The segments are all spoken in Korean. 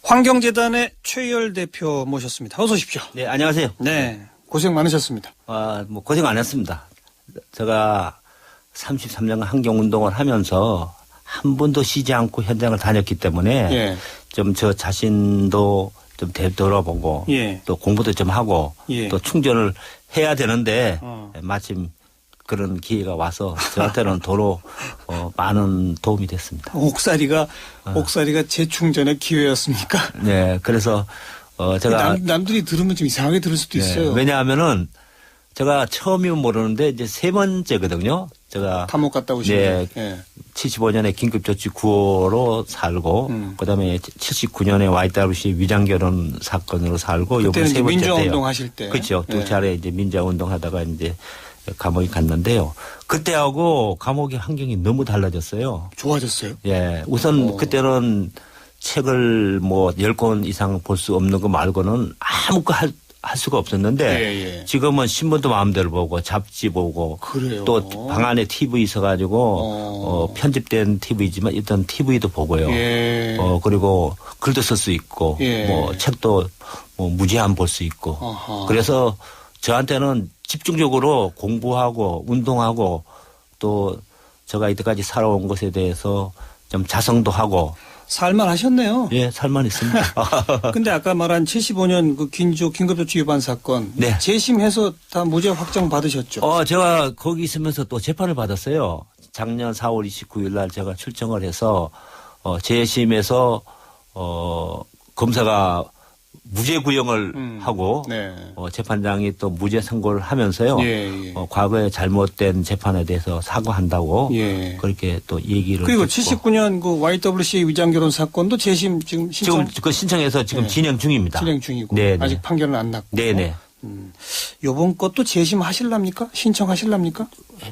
환경재단의 최희열 대표 모셨습니다. 어서 오십시오. 네, 안녕하세요. 네, 고생 많으셨습니다. 뭐 고생 안 했습니다. 제가 33년간 환경운동을 하면서 한 번도 쉬지 않고 현장을 다녔기 때문에 예. 좀 저 자신도 좀 되돌아보고 예. 또 공부도 좀 하고 예. 또 충전을 해야 되는데 마침 그런 기회가 와서 저한테는 도로 많은 도움이 됐습니다. 옥살이가 재충전의 기회였습니까? 네, 그래서 제가 남들이 들으면 좀 이상하게 들을 수도 네, 있어요. 왜냐하면은 제가 처음이면 모르는데 이제 세 번째거든요. 제가 감옥 갔다 오신 네, 게. 예. 75년에 긴급조치 구호로 살고 그다음에 79년에 YWC 위장결혼 사건으로 살고 그때는 이번 세 이제 번째 민주화운동 하실 때. 그렇죠. 두 예. 차례 이제 민주화운동 하다가 이제 감옥에 갔는데요. 그때하고 감옥의 환경이 너무 달라졌어요. 좋아졌어요? 예. 우선 그때는 책을 뭐 10권 이상 볼 수 없는 거 말고는 아무것도 할 수가 없었는데 예. 지금은 신문도 마음대로 보고 잡지 보고 그래요. 또 방 안에 TV 있어가지고 편집된 TV지만 일단 TV도 보고요. 예. 그리고 글도 쓸 수 있고 예. 뭐 책도 뭐 무제한 볼 수 있고 어허. 그래서 저한테는 집중적으로 공부하고 운동하고 또 제가 이때까지 살아온 것에 대해서 좀 자성도 하고 살만 하셨네요. 예, 살만 있습니다. 근데 아까 말한 75년 그 긴급조치 위반 사건. 네. 재심해서 다 무죄 확정 받으셨죠? 제가 거기 있으면서 또 재판을 받았어요. 작년 4월 29일 날 제가 출정을 해서 재심에서 검사가 무죄 구형을 하고 네. 재판장이 또 무죄 선고를 하면서요. 예. 과거에 잘못된 재판에 대해서 사과한다고 예. 그렇게 또 얘기를 그리고 듣고. 79년 그 YWC 위장결혼 사건도 재심 지금 신청 지금 그 신청해서 지금 네. 진행 중입니다. 진행 중이고 네네. 아직 판결은 안 났고. 네네. 요번 것도 재심하실랍니까? 신청하실랍니까?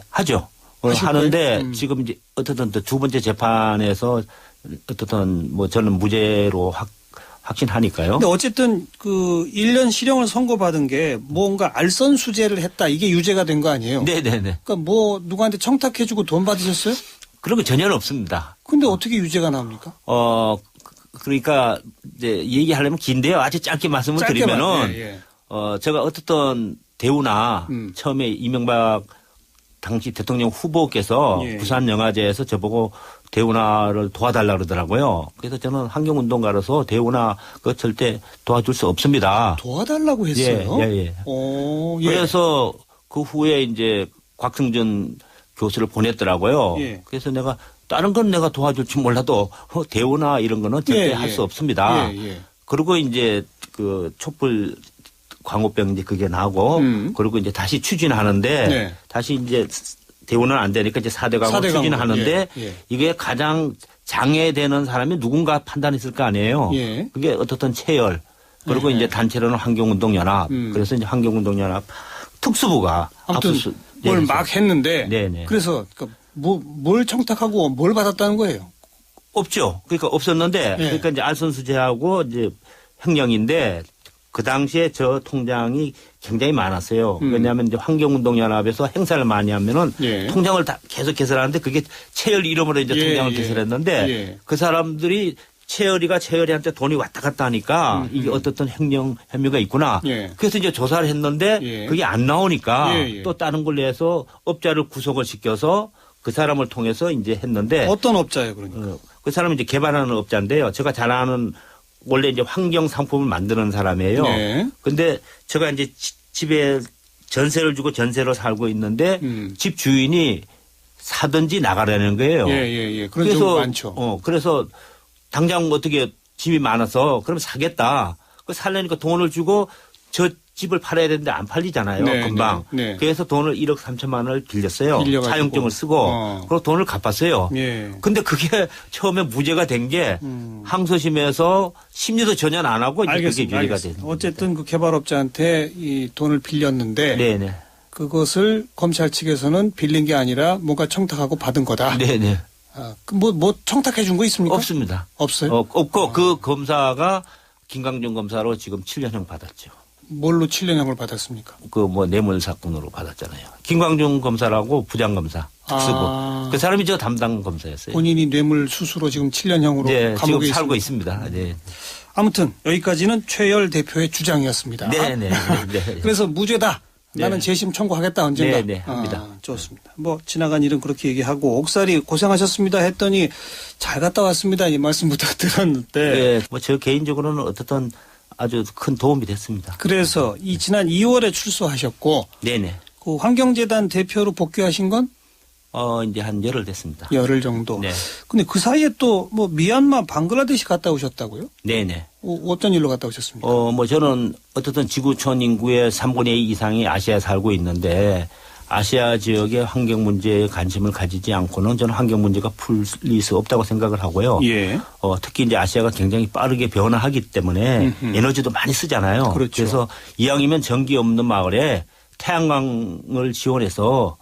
하죠. 하실 하는데 거예요? 지금 이제 어떻든 또 두 번째 재판에서 어떻든 뭐 저는 무죄로 확신하니까요. 근데 어쨌든 그 1년 실형을 선고받은 게 뭔가 알선수재를 했다. 이게 유죄가 된 거 아니에요? 네네네. 그러니까 뭐 누구한테 청탁해주고 돈 받으셨어요? 그런 거 전혀 없습니다. 근데 어떻게 유죄가 나옵니까? 그러니까 이제 얘기하려면 긴데요. 아주 짧게 말씀을 짧게만, 드리면은 예. 제가 어떻든 대우나 처음에 이명박 당시 대통령 후보께서 예. 부산영화제에서 저보고 대우나를 도와달라 그러더라고요. 그래서 저는 환경운동가로서 대우나 그 절대 도와줄 수 없습니다. 도와달라고 했어요? 예. 오, 예. 그래서 그 후에 이제 곽승준 교수를 보냈더라고요. 예. 그래서 내가 다른 건 내가 도와줄 줄 몰라도 대우나 이런 거는 절대 할 수 없습니다. 예. 그리고 이제 그 촛불 광우병 이제 그게 나고 그리고 이제 다시 추진하는데 네. 다시 이제 대우는 안 되니까 이제 4대 광우 4대 추진하는데 예. 이게 가장 장애되는 사람이 누군가 판단했을 거 아니에요. 예. 그게 어떻든 체열 그리고 이제 단체로는 환경운동연합 그래서 이제 환경운동연합 특수부가 아무튼 뭘 막 했는데 네네. 그래서 뭘 청탁하고 뭘 받았다는 거예요? 없죠. 그러니까 없었는데 예. 그러니까 이제 알선수재하고 이제 횡령인데 그 당시에 저 통장이 굉장히 많았어요. 왜냐하면 이제 환경운동연합에서 행사를 많이 하면은 예. 통장을 다 계속 개설하는데 그게 채열 이름으로 이제 예, 통장을 예. 개설했는데 예. 그 사람들이 채열이한테 돈이 왔다 갔다 하니까 이게 어떻든 횡령 혐의가 있구나. 예. 그래서 이제 조사를 했는데 예. 그게 안 나오니까 예. 또 다른 걸 내서 업자를 구속을 시켜서 그 사람을 통해서 이제 했는데 어떤 업자예요, 그러니까? 그 사람은 이제 개발하는 업자인데요. 제가 잘 아는 원래 이제 환경 상품을 만드는 사람이에요. 네. 근데 제가 이제 집에 전세를 주고 전세로 살고 있는데 집 주인이 사든지 나가라는 거예요. 예. 그런 경우 많죠. 그래서 당장 어떻게 집이 많아서 그럼 사겠다. 그 살려니까 돈을 주고 저 집을 팔아야 되는데 안 팔리잖아요. 네, 금방. 네. 그래서 돈을 1억 3천만 원을 빌렸어요. 빌려가지고. 사용증을 쓰고. 그리고 돈을 갚았어요. 예. 근데 그게 처음에 무죄가 된 게 항소심에서 심리도 전혀 안 하고 이제 그게 유죄가 된. 어쨌든 그 개발업자한테 이 돈을 빌렸는데 네네. 그것을 검찰 측에서는 빌린 게 아니라 뭔가 청탁하고 받은 거다. 네네. 뭐 청탁해 준 거 있습니까? 없습니다. 없어요? 없고 그 검사가 김광준 검사로 지금 7년형 받았죠. 뭘로 7년형을 받았습니까? 그 뭐 뇌물 사건으로 받았잖아요. 김광준 검사라고 부장검사 특수부. 그 사람이 저 담당 검사였어요. 본인이 뇌물 수수로 지금 7년형으로 네, 감옥에 지금 살고 있습니다. 있습니다. 네. 아무튼 여기까지는 최열 대표의 주장이었습니다. 네네. 네. 그래서 무죄다. 나는 네. 재심 청구하겠다 언젠가. 네네. 합니다. 좋습니다. 뭐 지나간 일은 그렇게 얘기하고 옥살이 고생하셨습니다 했더니 잘 갔다 왔습니다 이 말씀부터 들었는데. 네. 뭐 저 개인적으로는 어떻든 아주 큰 도움이 됐습니다. 그래서 이 지난 2월에 출소하셨고. 네네. 그 환경재단 대표로 복귀하신 건? 이제 한 열흘 됐습니다. 열흘 정도. 네. 근데 그 사이에 또 뭐 미얀마, 방글라데시 갔다 오셨다고요? 네네. 어떤 일로 갔다 오셨습니까? 뭐 저는 어떻든 지구촌 인구의 3분의 2 이상이 아시아에 살고 있는데 아시아 지역의 환경 문제에 관심을 가지지 않고는 저는 환경 문제가 풀릴 수 없다고 생각을 하고요. 예. 특히 이제 아시아가 굉장히 빠르게 변화하기 때문에 에너지도 많이 쓰잖아요. 그렇죠. 그래서 이왕이면 전기 없는 마을에 태양광을 지원해서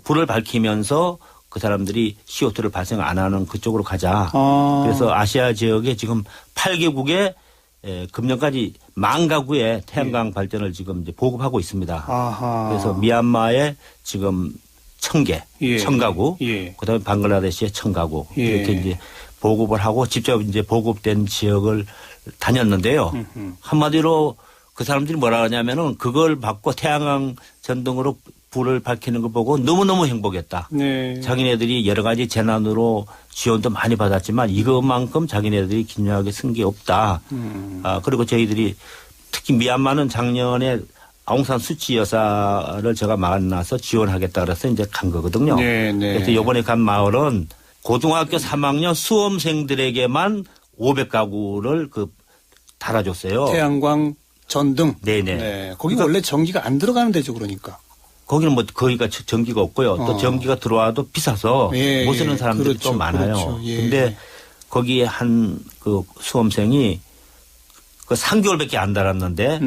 불을 밝히면서 그 사람들이 CO2를 발생 안 하는 그쪽으로 가자. 그래서 아시아 지역에 지금 8개국에 금년까지 10,000가구의 태양광 발전을 지금 이제 보급하고 있습니다. 아하. 그래서 미얀마에 지금 1,000개, 예. 1,000가구, 예. 그다음에 방글라데시에 1,000가구 예. 이렇게 이제 보급을 하고 직접 이제 보급된 지역을 다녔는데요. 한마디로 그 사람들이 뭐라 하냐면은 그걸 받고 태양광 전등으로 불을 밝히는 걸 보고 너무너무 행복했다. 네. 자기네들이 여러 가지 재난으로 지원도 많이 받았지만 이것만큼 자기네들이 긴장하게 쓴 게 없다. 그리고 저희들이 특히 미얀마는 작년에 아웅산 수치 여사를 제가 만나서 지원하겠다 그래서 이제 간 거거든요. 네, 네. 그래서 이번에 간 마을은 고등학교 3학년 수험생들에게만 500가구를 달아줬어요. 태양광 전등. 네네. 네. 거기 그러니까 원래 전기가 안 들어가는 데죠, 그러니까. 거기는 뭐 거기가 전기가 없고요. 또 전기가 들어와도 비싸서 예, 못 쓰는 사람들이 그렇죠, 좀 많아요. 그렇죠. 예. 근데 거기에 한 그 수험생이 그 3개월밖에 안 달았는데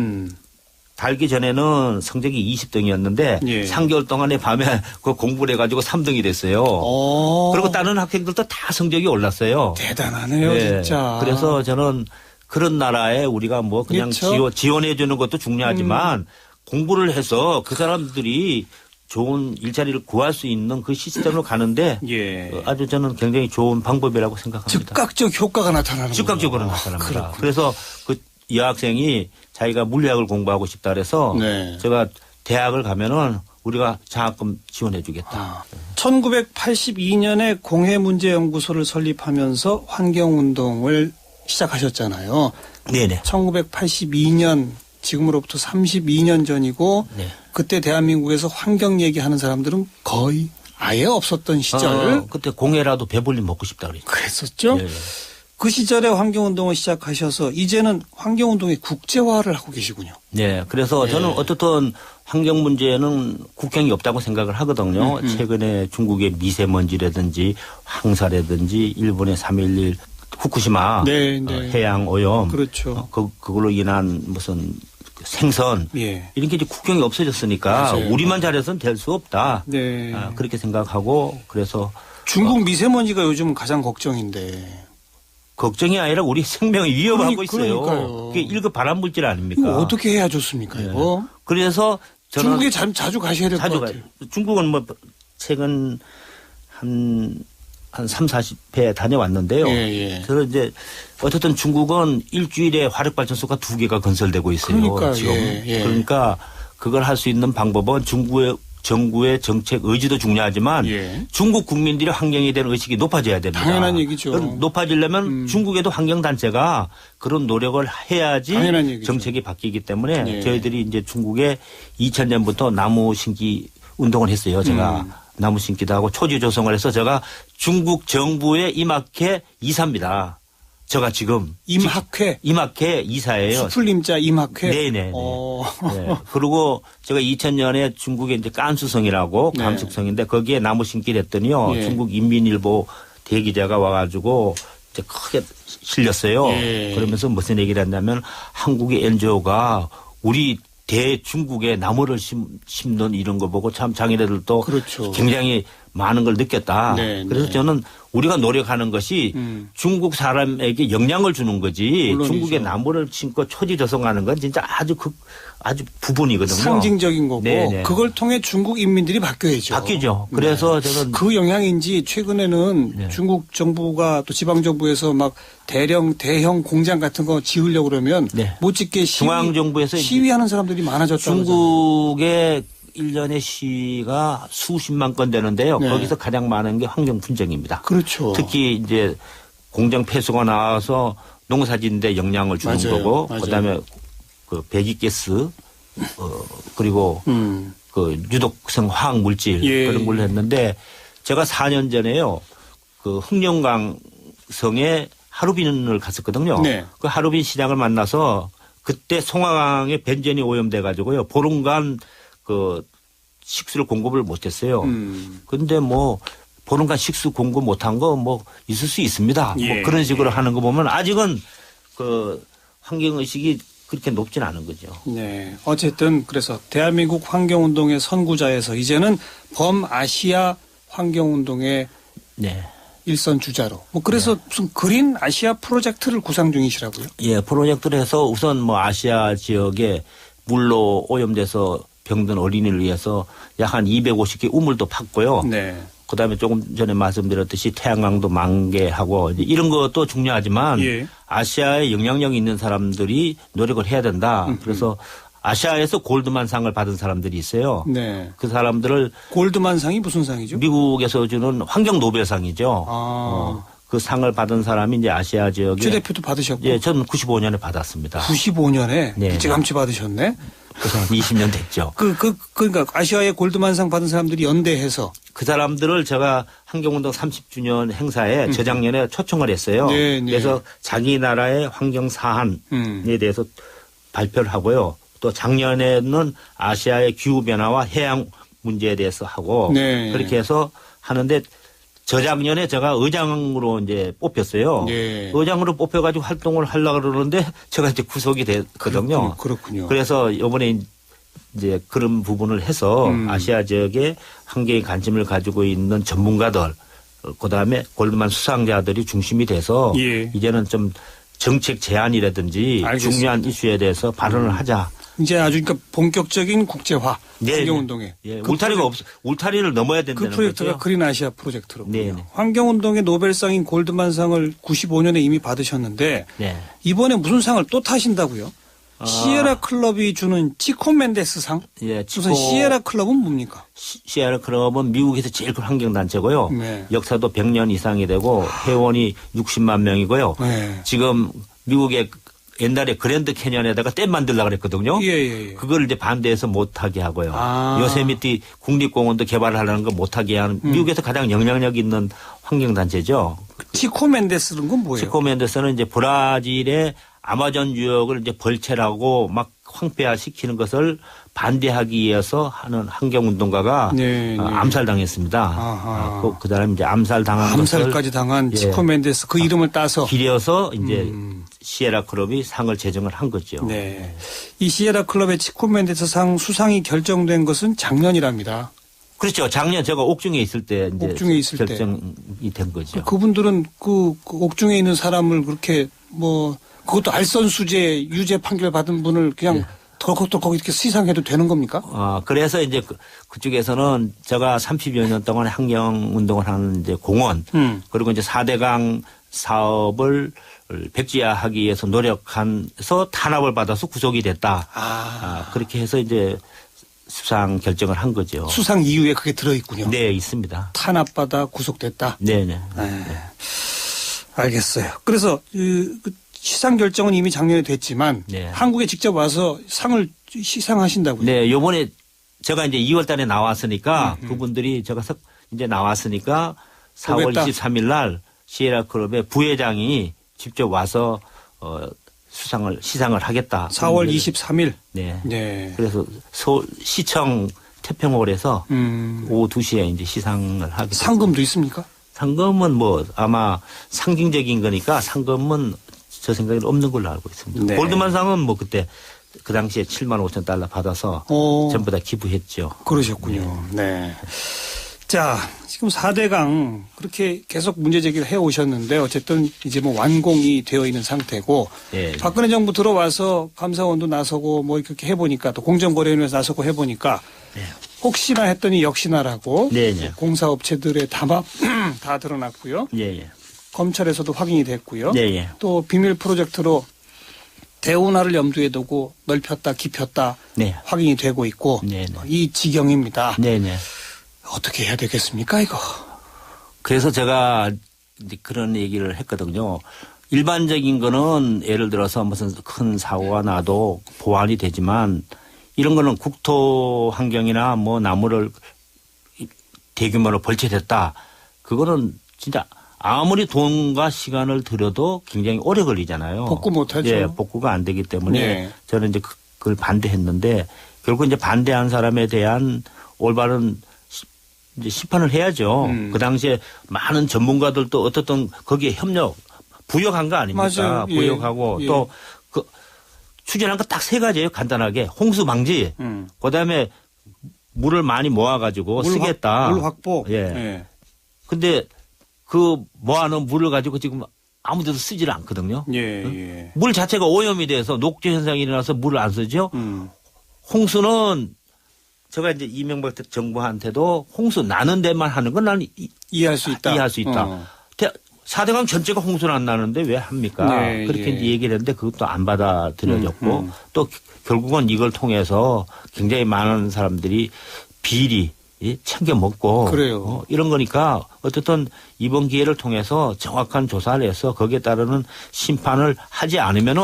달기 전에는 성적이 20등이었는데 예. 3개월 동안에 밤에 그 공부를 해가지고 3등이 됐어요. 그리고 다른 학생들도 다 성적이 올랐어요. 대단하네요, 네. 진짜. 그래서 저는 그런 나라에 우리가 뭐 그냥 그렇죠. 지원해 주는 것도 중요하지만 공부를 해서 그 사람들이 좋은 일자리를 구할 수 있는 그 시스템으로 가는데 예. 아주 저는 굉장히 좋은 방법이라고 생각합니다. 즉각적 효과가 나타나는 즉각적으로 나타납니다. 그래서 그 여학생이 자기가 물리학을 공부하고 싶다 그래서 네. 제가 대학을 가면은 우리가 장학금 지원해 주겠다. 1982년에 공해문제연구소를 설립하면서 환경운동을 시작하셨잖아요. 네네. 1982년 지금으로부터 32년 전이고 네. 그때 대한민국에서 환경 얘기하는 사람들은 거의 아예 없었던 시절. 그때 공해라도 배불리 먹고 싶다 그랬죠. 그랬었죠. 예. 그 시절에 환경운동을 시작하셔서 이제는 환경운동의 국제화를 하고 계시군요. 네. 그래서 저는 어떻든 환경 문제는 국경이 없다고 생각을 하거든요. 최근에 중국의 미세먼지라든지 황사라든지 일본의 3.11 후쿠시마 네, 네. 해양 오염 그렇죠. 그걸로 인한 무슨 생선 예. 이렇게 이제 국경이 없어졌으니까 맞아요. 우리만 잘해서는 될 수 없다. 네. 그렇게 생각하고 그래서 중국 미세먼지가 요즘 가장 걱정인데. 걱정이 아니라 우리 생명을 위협하고 있어요. 그러니까요. 그게 1급 발암물질 아닙니까? 이거 어떻게 해야 좋습니까, 이거? 그래서 저는 중국에 자주 가셔야 될 것 자주 같아요. 가요. 중국은 뭐 최근 한 3, 40회 다녀왔는데요. 예, 예. 저는 이제 어쨌든 중국은 일주일에 화력발전소가 2개가 건설되고 있어요. 그러니까요. 지금. 예. 그러니까 그걸 할 수 있는 방법은 중국의 정부의 정책 의지도 중요하지만 예. 중국 국민들의 환경에 대한 의식이 높아져야 됩니다. 당연한 얘기죠. 그럼 높아지려면 중국에도 환경단체가 그런 노력을 해야지 당연한 얘기죠. 정책이 바뀌기 때문에 예. 저희들이 이제 중국에 2000년부터 나무 심기 운동을 했어요. 제가 나무 심기도 하고 초지 조성을 해서 제가 중국 정부의 임학회 이사입니다. 제가 지금 임학회. 임학회 이사예요. 수풀림자 임학회. 네네. 네. 그리고 제가 2000년에 중국에 이제 깐수성이라고 네. 감숙성인데 거기에 나무 심기를 했더니요. 예. 중국 인민일보 대기자가 와가지고 이제 크게 실렸어요. 예. 그러면서 무슨 얘기를 했냐면 한국의 NGO가 우리 대중국에 나무를 심는 이런 거 보고 참 자기네들도 그렇죠. 굉장히 많은 걸 느꼈다. 네, 그래서 네. 저는 우리가 노력하는 것이 중국 사람에게 영향을 주는 거지. 물론이죠. 중국의 나무를 심고 초지 조성하는 건 진짜 아주 부분이거든요. 상징적인 거고 네네. 그걸 통해 중국 인민들이 바뀌어야죠. 바뀌죠. 그래서 저는 그 영향인지 최근에는 네. 중국 정부가 또 지방 정부에서 막 대형 공장 같은 거 지으려고 그러면 네. 못 짓게 중앙정부에서 시위하는 사람들이 많아졌다고 중국의 1년의 시가 수십만 건 되는데요. 네. 거기서 가장 많은 게 환경 분쟁입니다. 그렇죠. 특히 이제 공장 폐수가 나와서 농사짓는데 영향을 주는 맞아요. 거고 맞아요. 그다음에 그 배기가스 그리고 그 유독성 화학 물질 예. 그런 걸 했는데 제가 4년 전에요. 그 흑룡강성에 하루빈을 갔었거든요. 네. 그 하루빈 시장을 만나서 그때 송화강에 벤젠이 오염돼 가지고요. 보름간 그 식수를 공급을 못했어요. 그런데 뭐 보름간 식수 공급 못한 거 뭐 있을 수 있습니다. 예. 뭐 그런 식으로 하는 거 보면 아직은 그 환경 의식이 그렇게 높진 않은 거죠. 네. 어쨌든 그래서 대한민국 환경운동의 선구자에서 이제는 범아시아 환경운동의 네. 일선 주자로. 뭐 그래서 무슨 그린 아시아 프로젝트를 구상 중이시라고요? 예, 프로젝트를 해서 우선 뭐 아시아 지역에 물로 오염돼서 병든 어린이를 위해서 약 한 250개 우물도 팠고요. 네. 그다음에 조금 전에 말씀드렸듯이 태양광도 만개하고 이제 이런 것도 중요하지만 예. 아시아에 영향력 있는 사람들이 노력을 해야 된다. 그래서 아시아에서 골드만상을 받은 사람들이 있어요. 네. 그 사람들을 골드만상이 무슨 상이죠? 미국에서 주는 환경 노벨상이죠. 아. 그 상을 받은 사람이 이제 아시아 지역에 최 대표도 받으셨고. 예, 저는 95년에 받았습니다. 95년에 네. 일찌감치 받으셨네. 그래서 한 20년 됐죠. 그러니까 아시아의 골드만상 받은 사람들이 연대해서. 그 사람들을 제가 환경운동 30주년 행사에 저작년에 초청을 했어요. 네, 네. 그래서 자기 나라의 환경 사안에 대해서 발표를 하고요. 또 작년에는 아시아의 기후변화와 해양 문제에 대해서 하고 네. 그렇게 해서 하는데 저작년에 제가 의장으로 이제 뽑혔어요. 네. 의장으로 뽑혀가지고 활동을 하려고 그러는데 제가 이제 구속이 됐거든요. 그렇군요. 그래서 이번에 이제 그런 부분을 해서 아시아 지역에 환경에 관심을 가지고 있는 전문가들, 그다음에 골드만 수상자들이 중심이 돼서 예. 이제는 좀 정책 제안이라든지 알겠습니다. 중요한 이슈에 대해서 발언을 하자. 이제 아주 그러니까 본격적인 국제화 네, 환경운동에. 예, 그 울타리가 울타리를 넘어야 그 된다는 프로젝트가 거죠. 그린 아시아 프로젝트로군요. 네, 네. 환경운동의 노벨상인 골드만상을 95년에 이미 받으셨는데 네. 이번에 무슨 상을 또 타신다고요? 시에라 클럽이 주는 치코 멘데스 상? 예, 우선 시에라 클럽은 뭡니까? 시에라 클럽은 미국에서 제일 큰 환경단체고요. 네. 역사도 100년 이상이 되고 회원이 60만 명이고요. 네. 지금 미국의 옛날에 그랜드 캐년에다가 댐 만들려고 그랬거든요. 예. 그걸 이제 반대해서 못하게 하고요. 아. 요세미티 국립공원도 개발하려는 거 못하게 하는 미국에서 가장 영향력 있는 환경단체죠. 치코 멘데스는 건 뭐예요? 치코 멘데스는 이제 브라질의 아마존 유역을 이제 벌채라고 막 황폐화시키는 것을 반대하기 위해서 하는 환경운동가가 네, 네. 암살당했습니다. 아하. 그 사람이 이제 암살당한 암살까지 당한 예. 치코 멘데스 그 이름을 따서. 길여서 이제 시에라 클럽이 상을 제정을 한 거죠. 네. 이 시에라 클럽의 치코 멘데스 상 수상이 결정된 것은 작년이랍니다. 그렇죠. 작년 제가 옥중에 있을 때 이제 옥중에 있을 때. 결정이 된 거죠. 그분들은 그 옥중에 있는 사람을 그렇게 뭐 그것도 알선수재 유죄 판결 받은 분을 그냥 덜컥덜컥 이렇게 시상해도 되는 겁니까? 그래서 이제 그쪽에서는 제가 30여 년 동안 환경운동을 하는 이제 공원 그리고 이제 4대강 사업을 백지화하기 위해서 노력해서 탄압을 받아서 구속이 됐다. 그렇게 해서 이제 수상 결정을 한 거죠. 수상 이유에 그게 들어있군요. 네, 있습니다. 탄압받아 구속됐다. 네네. 알겠어요. 그래서 그 시상 결정은 이미 작년에 됐지만 네. 한국에 직접 와서 상을 시상하신다고요? 네, 요번에 제가 이제 2월 달에 나왔으니까 그분들이 제가 이제 나왔으니까 4월 오겠다. 23일 날 시에라 클럽의 부회장이 직접 와서 시상을 하겠다. 4월 23일. 네. 네. 그래서 서울 시청 태평홀에서 오후 2시에 이제 시상을 하게 됐습니다. 상금도 있습니까? 상금은 뭐 아마 상징적인 거니까 상금은 저 생각에는 없는 걸로 알고 있습니다. 네. 골드만상은 뭐 그때 그 당시에 7만 5천 달러 받아서 전부 다 기부했죠. 그러셨군요. 네. 자, 지금 4대강 그렇게 계속 문제 제기를 해 오셨는데 어쨌든 이제 뭐 완공이 되어 있는 상태고 예. 박근혜 정부 들어와서 감사원도 나서고 뭐 이렇게 해보니까 또 공정거래위원회에서 나서고 해보니까 혹시나 했더니 역시나라고 네, 네. 공사업체들의 담합 다 드러났고요. 예, 예. 검찰에서도 확인이 됐고요. 예, 예. 또 비밀 프로젝트로 대운하를 염두에 두고 넓혔다 깊혔다 네. 확인이 되고 있고 네, 네. 이 지경입니다. 네, 네. 어떻게 해야 되겠습니까 이거? 그래서 제가 이제 그런 얘기를 했거든요. 일반적인 거는 예를 들어서 무슨 큰 사고가 나도 보완이 되지만 이런 거는 국토 환경이나 뭐 나무를 대규모로 벌채됐다. 그거는 진짜 아무리 돈과 시간을 들여도 굉장히 오래 걸리잖아요. 복구 못하죠. 예, 복구가 안 되기 때문에 네. 저는 이제 그걸 반대했는데 결국 이제 반대한 사람에 대한 올바른 이제 심판을 해야죠. 그 당시에 많은 전문가들도 어떻든 거기에 협력, 부역한 거 아닙니까? 맞아요. 예. 부역하고 예. 또 그 추진한 거 딱 세 가지예요. 간단하게. 홍수 방지, 그다음에 물을 많이 모아가지고 쓰겠다. 물 확보. 예. 예. 근데 그 모아놓은 물을 가지고 지금 아무데도 쓰지를 않거든요. 예. 예. 물 자체가 오염이 돼서 녹조 현상이 일어나서 물을 안 쓰죠. 홍수는 제가 이제 이명박 정부한테도 홍수 나는 데만 하는 건 나는 이해할 수 있다. 이해할 수 있다. 4대강 전체가 홍수는 안 나는데 왜 합니까? 네, 그렇게 예. 이제 얘기를 했는데 그것도 안 받아들여졌고 또 결국은 이걸 통해서 굉장히 많은 사람들이 비리 챙겨 먹고 그래요. 이런 거니까 어쨌든 이번 기회를 통해서 정확한 조사를 해서 거기에 따르는 심판을 하지 않으면은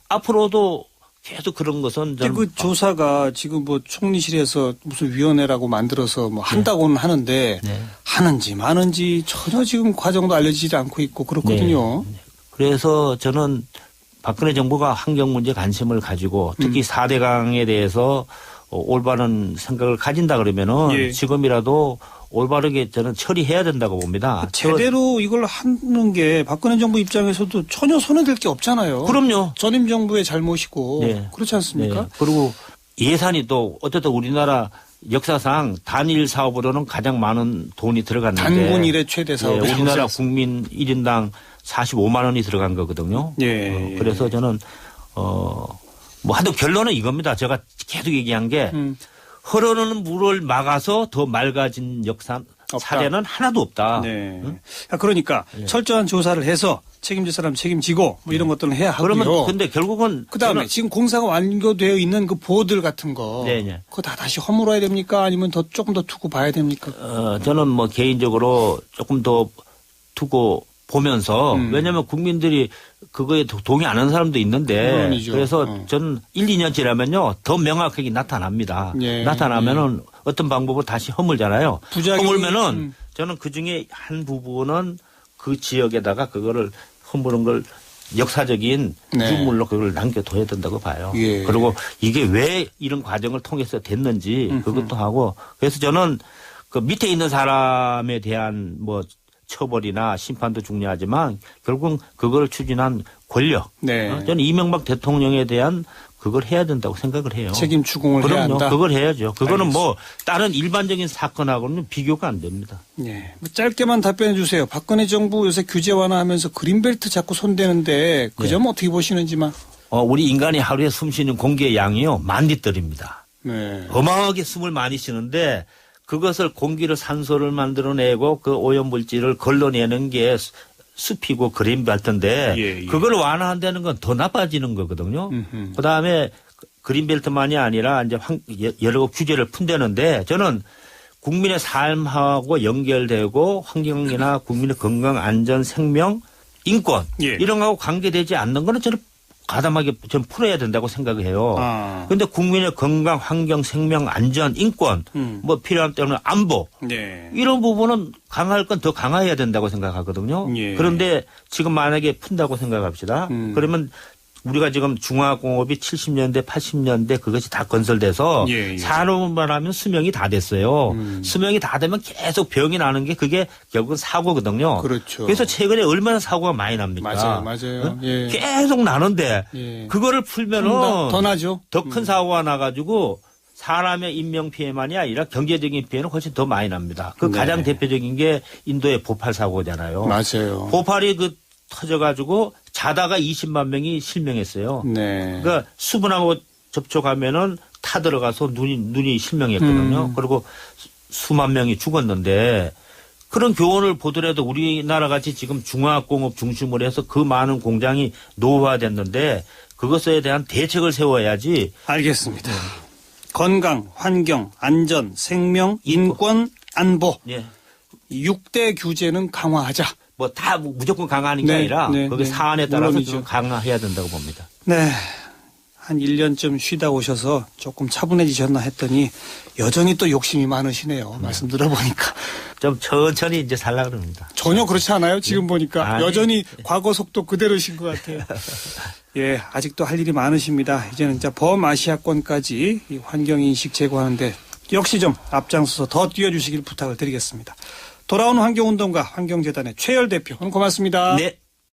앞으로도 계속 그런 것은 근데 그 조사가 지금 뭐 총리실에서 무슨 위원회라고 만들어서 뭐 한다고는 하는데 네. 하는지 마는지 전혀 지금 과정도 알려지지 않고 있고 그렇거든요. 네. 그래서 저는 박근혜 정부가 환경 문제 관심을 가지고 특히 4대강에 대해서 올바른 생각을 가진다 그러면은 예. 지금이라도 올바르게 저는 처리해야 된다고 봅니다. 제대로 이걸 하는 게 박근혜 정부 입장에서도 전혀 손해될 게 없잖아요. 그럼요. 전임 정부의 잘못이고 네. 그렇지 않습니까? 네. 그리고 예산이 또 어쨌든 우리나라 역사상 단일 사업으로는 가장 많은 돈이 들어갔는데 단군 이래 최대 사업. 예, 우리나라 국민 1인당 45만 원이 들어간 거거든요. 예. 그래서 저는 뭐 하여튼 결론은 이겁니다. 제가 계속 얘기한 게 흐르는 물을 막아서 더 맑아진 사례는 하나도 없다. 네. 그러니까 철저한 조사를 해서 책임질 사람 책임지고 뭐 이런 것들은 해야 하고요. 그러면 근데 결국은 그다음에 지금 공사가 완료되어 있는 그 보호들 같은 거 네네. 그거 다 다시 허물어야 됩니까? 아니면 조금 더 두고 봐야 됩니까? 저는 뭐 개인적으로 조금 더 두고 보면서 왜냐하면 국민들이 그거에 동의 안 하는 사람도 있는데 물론이죠. 그래서 저는 1, 2년 지나면요 더 명확하게 나타납니다. 예. 나타나면은 어떤 방법으로 다시 허물잖아요. 부작용이, 허물면은 저는 그 중에 한 부분은 그 지역에다가 그거를 허무는 걸 역사적인 네. 유물로 그걸 남겨둬야 된다고 봐요. 예. 그리고 이게 왜 이런 과정을 통해서 됐는지 그것도 하고 그래서 저는 그 밑에 있는 사람에 대한 뭐 처벌이나 심판도 중요하지만 결국은 그걸 추진한 권력. 네. 저는 이명박 대통령에 대한 그걸 해야 된다고 생각을 해요. 책임 추궁을 해야 그럼요. 한다. 그걸 해야죠. 그거는 알겠습니다. 뭐 다른 일반적인 사건하고는 비교가 안 됩니다. 예. 뭐 짧게만 답변해 주세요. 박근혜 정부 요새 규제 완화하면서 그린벨트 자꾸 손대는데 그 점 어떻게 보시는지만. 우리 인간이 하루에 숨 쉬는 공기의 양이요. 10,000리터입니다. 네. 어마어마하게 숨을 많이 쉬는데 그것을 공기를 산소를 만들어내고 그 오염물질을 걸러내는 게 숲이고 그린벨트인데 예. 그걸 완화한다는 건 더 나빠지는 거거든요. 그다음에 그린벨트만이 아니라 이제 여러 규제를 푼다는데 저는 국민의 삶하고 연결되고 환경이나 국민의 건강, 안전, 생명, 인권 예. 이런 거하고 관계되지 않는 거는 저는 가담하게 좀 풀어야 된다고 생각을 해요. 그런데 국민의 건강, 환경, 생명, 안전, 인권 뭐 필요한 때는 안보 네. 이런 부분은 강화할 건 더 강화해야 된다고 생각하거든요. 예. 그런데 지금 만약에 푼다고 생각합시다. 그러면 우리가 지금 중화공업이 70년대, 80년대 그것이 다 건설돼서 예. 산업만 하면 수명이 다 됐어요. 수명이 다 되면 계속 병이 나는 게 그게 결국은 사고거든요. 그렇죠. 그래서 최근에 얼마나 사고가 많이 납니까? 맞아요. 예. 계속 나는데 예. 그거를 풀면은 더 나죠. 더 큰 사고가 나가지고 사람의 인명 피해만이 아니라 경제적인 피해는 훨씬 더 많이 납니다. 그 네. 가장 대표적인 게 인도의 보팔 사고잖아요. 맞아요. 보팔이 터져가지고 자다가 20만 명이 실명했어요. 네. 그러니까 수분하고 접촉하면은 타들어가서 눈이 실명했거든요. 그리고 수만 명이 죽었는데 그런 교훈을 보더라도 우리나라 같이 지금 중화학공업 중심으로 해서 그 많은 공장이 노후화됐는데 그것에 대한 대책을 세워야지. 알겠습니다. 건강, 환경, 안전, 생명, 인권, 안보. 예. 6대 규제는 강화하자. 뭐 다 무조건 강화하는 게 네, 아니라 네, 거기 네. 사안에 따라서 물론이죠. 좀 강화해야 된다고 봅니다. 네. 한 1년쯤 쉬다 오셔서 조금 차분해지셨나 했더니 여전히 또 욕심이 많으시네요. 말씀 들어보니까. 좀 천천히 이제 살라 그럽니다. 전혀 그렇지 않아요. 지금 보니까. 아니. 여전히 과거 속도 그대로신 것 같아요. 예, 아직도 할 일이 많으십니다. 이제는 이제 범아시아권까지 이 환경인식 제고하는데 역시 좀 앞장서서 더 뛰어주시길 부탁을 드리겠습니다. 돌아오는 환경운동가 환경재단의 최열 대표 오늘 고맙습니다. 네.